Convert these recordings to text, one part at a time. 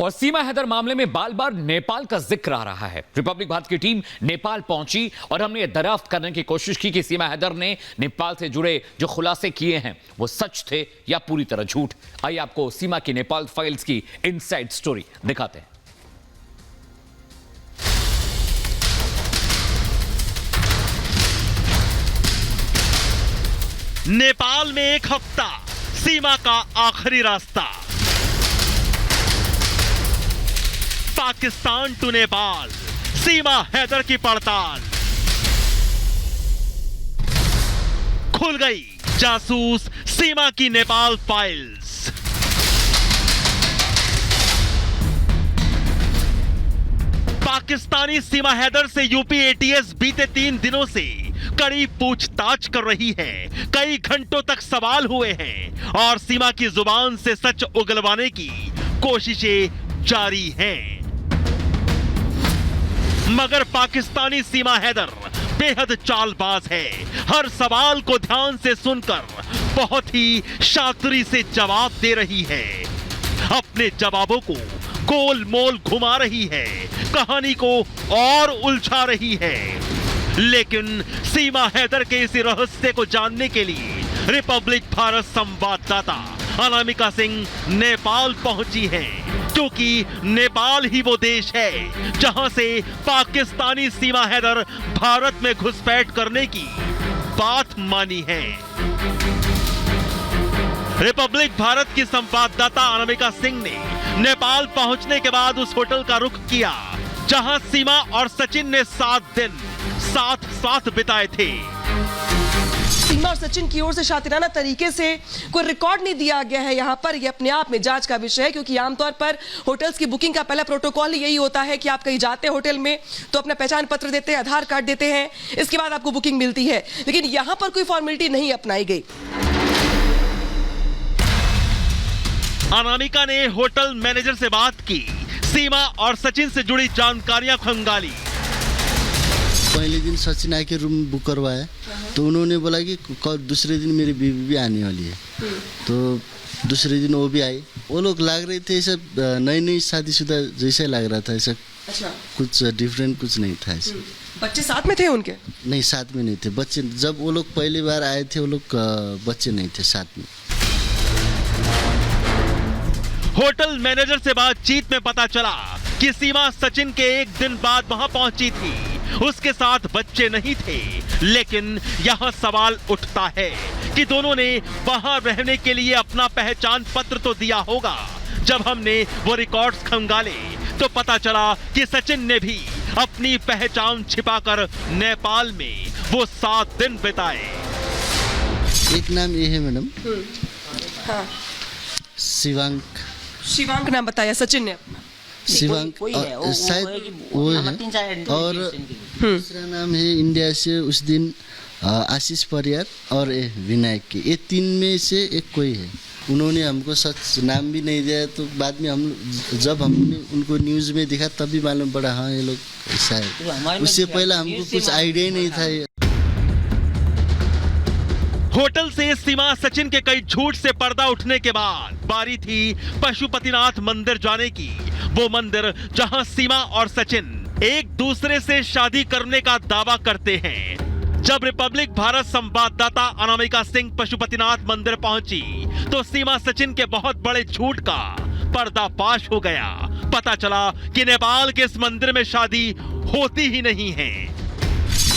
और सीमा हैदर मामले में बार बार नेपाल का जिक्र आ रहा है। रिपब्लिक भारत की टीम नेपाल पहुंची और हमने ये दरियाफ्त करने की कोशिश की कि सीमा हैदर ने नेपाल से जुड़े जो खुलासे किए हैं वो सच थे या पूरी तरह झूठ। आइए आपको सीमा की नेपाल फाइल्स की इनसाइड स्टोरी दिखाते हैं। नेपाल में एक हफ्ता, सीमा का आखिरी रास्ता। पाकिस्तान टू नेपाल, सीमा हैदर की पड़ताल। खुल गई जासूस सीमा की नेपाल फाइल्स। पाकिस्तानी सीमा हैदर से यूपी एटीएस बीते 3 दिनों से कड़ी पूछताछ कर रही है। कई घंटों तक सवाल हुए हैं और सीमा की जुबान से सच उगलवाने की कोशिशें जारी हैं। मगर पाकिस्तानी सीमा हैदर बेहद चालबाज है। हर सवाल को ध्यान से सुनकर बहुत ही शातिरी से जवाब दे रही है। अपने जवाबों को गोल मोल घुमा रही है, कहानी को और उलझा रही है। लेकिन सीमा हैदर के इस रहस्य को जानने के लिए रिपब्लिक भारत संवाददाता अनामिका सिंह नेपाल पहुंची है, क्योंकि नेपाल ही वो देश है जहां से पाकिस्तानी सीमा हैदर भारत में घुसपैठ करने की बात मानी है। रिपब्लिक भारत की संवाददाता अनामिका सिंह ने नेपाल पहुंचने के बाद उस होटल का रुख किया जहां सीमा और सचिन ने 7 दिन साथ बिताए थे। सीमा और सचिन की ओर से शातिराना तरीके से कोई रिकॉर्ड नहीं दिया गया है यहाँ पर। यह अपने आप में जांच का विषय है, क्योंकि आमतौर पर होटल्स की बुकिंग का पहला प्रोटोकॉल ही यही होता है कि आप कहीं जाते हैं होटल में तो अपना पहचान पत्र देते हैं, आधार कार्ड देते हैं, इसके बाद आपको बुकिंग मिलती है। लेकिन यहाँ पर कोई फॉर्मेलिटी नहीं अपनाई गई। अनामिका ने होटल मैनेजर से बात की, सीमा और सचिन से जुड़ी जानकारियां खंगाली। पहले दिन सचिन आके रूम बुक करवाया तो उन्होंने बोला कि दूसरे दिन मेरी बीवी भी आने वाली है, तो दूसरे दिन वो भी आई। वो लोग लग रहे थे सब नई शादीशुदा जैसे लग रहा था, ऐसा अच्छा कुछ डिफरेंट कुछ नहीं था ऐसा। बच्चे साथ में थे उनके? नहीं, साथ में नहीं थे बच्चे। जब वो लोग पहली बार आए थे वो लोग बच्चे नहीं थे साथ में। होटल मैनेजर से बातचीत में पता चला कि सीमा सचिन के एक दिन बाद वहां पहुंची थी, उसके साथ बच्चे नहीं थे। लेकिन यहां सवाल उठता है कि दोनों ने वहां रहने के लिए अपना पहचान पत्र तो दिया होगा। जब हमने वो रिकॉर्ड्स खंगाले तो पता चला कि सचिन ने भी अपनी पहचान छिपाकर नेपाल में वो 7 दिन बिताए। एक नाम ये है मैडम, हाँ। शिवांक नाम बताया सचिन ने अपना। शिवांक शायद वो है। और दूसरा नाम है इंडिया से उस दिन आशीष परियार और विनायक के। ये 3 में से एक कोई है। उन्होंने हमको सच नाम भी नहीं दिया, तो बाद में जब हमने उनको न्यूज़ में दिखा तब भी मालूम पड़ा हाँ ये लोग ऐसा है। उससे पहले हमको कुछ आइडिया ही नहीं था। होटल से सीमा सचिन के कई झूठ से पर्दा उठने के बाद बारी थी पशुपतिनाथ मंदिर जाने की। वो मंदिर जहां सीमा और सचिन एक दूसरे से शादी करने का दावा करते हैं। जब रिपब्लिक भारत संवाददाता अनामिका सिंह पशुपतिनाथ मंदिर पहुंची तो सीमा सचिन के बहुत बड़े झूठ का पर्दाफाश हो गया। पता चला कि नेपाल के इस मंदिर में शादी होती ही नहीं है।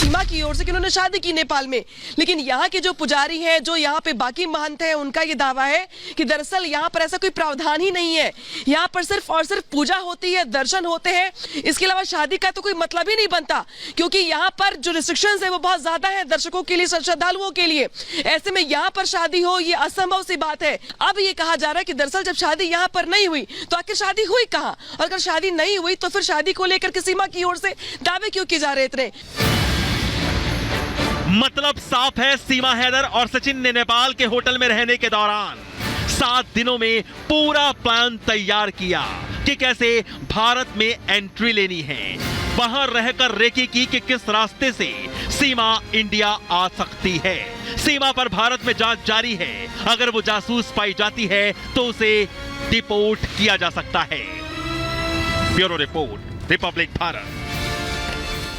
सीमा की ओर से कि उन्होंने शादी की नेपाल में, लेकिन यहाँ के जो पुजारी हैं, जो यहाँ पे बाकी महंत हैं, उनका ये दावा है कि दरअसल यहाँ पर ऐसा कोई प्रावधान ही नहीं है। यहाँ पर सिर्फ और सिर्फ पूजा होती है, दर्शन होते हैं, इसके अलावा शादी का तो कोई मतलब ही नहीं बनता, क्योंकि यहाँ पर जो रिस्ट्रिक्शंस है वो बहुत ज्यादा है दर्शकों के लिए, श्रद्धालुओं के लिए। ऐसे में यहाँ पर शादी हो ये असंभव सी बात है। अब ये कहा जा रहा है कि दरअसल जब शादी यहाँ पर नहीं हुई तो आखिर शादी हुई कहाँ, और अगर शादी नहीं हुई तो फिर शादी को लेकर के सीमा की ओर से दावे क्यों किए जा रहे इतने। मतलब साफ है, सीमा हैदर और सचिन ने नेपाल के होटल में रहने के दौरान 7 दिनों में पूरा प्लान तैयार किया कि कैसे भारत में एंट्री लेनी है, वहां रहकर रेकी की कि किस रास्ते से सीमा इंडिया आ सकती है। सीमा पर भारत में जांच जारी है, अगर वो जासूस पाई जाती है तो उसे डिपोर्ट किया जा सकता है। Bureau report, Republic Bharat.